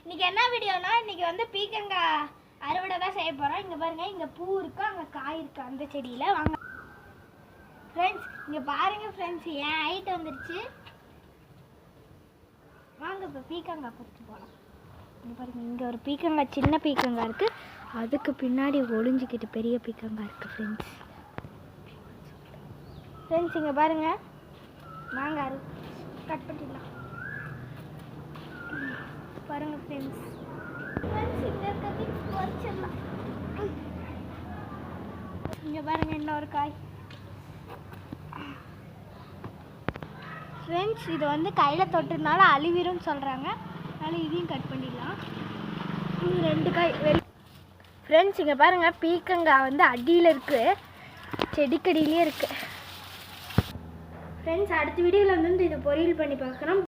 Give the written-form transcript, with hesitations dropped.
இன்னைக்கு என்ன வீடியோனா இன்னைக்கு வந்து பீக்கங்காய் அறுவடை தான் செய்ய போகிறோம். இங்கே பாருங்கள், இங்கே பூ இருக்கு, அங்கே காய் இருக்கு அந்த செடியில். வாங்க ஃப்ரெண்ட்ஸ், இங்கே பாருங்கள் ஃப்ரெண்ட்ஸ், என் ஹைட் வந்துருச்சு. வாங்க இப்போ பீக்கங்காய் பறிச்சு போகலாம். இங்கே பாருங்கள், இங்கே ஒரு பீக்கங்காய், சின்ன பீக்கங்காய் இருக்குது, அதுக்கு பின்னாடி ஒளிஞ்சிக்கிட்டு பெரிய பீக்கங்காய் இருக்குது ஃப்ரெண்ட்ஸ். ஃப்ரெண்ட்ஸ் இங்கே பாருங்கள், வாங்க கட் பண்ணிடலாம். பாருங்க ஃப்ரெண்ட்ஸ், இங்கே இருக்கிறது பறிச்சிடலாம். இங்கே பாருங்க இன்னொரு காய். ஃப்ரெண்ட்ஸ் இது வந்து கையில் தொட்டுனால அழிவிரும்னு சொல்கிறாங்க, அதனால் இதையும் கட் பண்ணிடலாம். இது 2 காய். ஃப்ரெண்ட்ஸ் இங்கே பாருங்கள், பீக்கங்காய் வந்து அடியில் இருக்குது, செடிக்கடியிலே இருக்குது. ஃப்ரெண்ட்ஸ் அடுத்த வீடியோவில் வந்து இதை பொரியல் பண்ணி பார்க்குறோம்.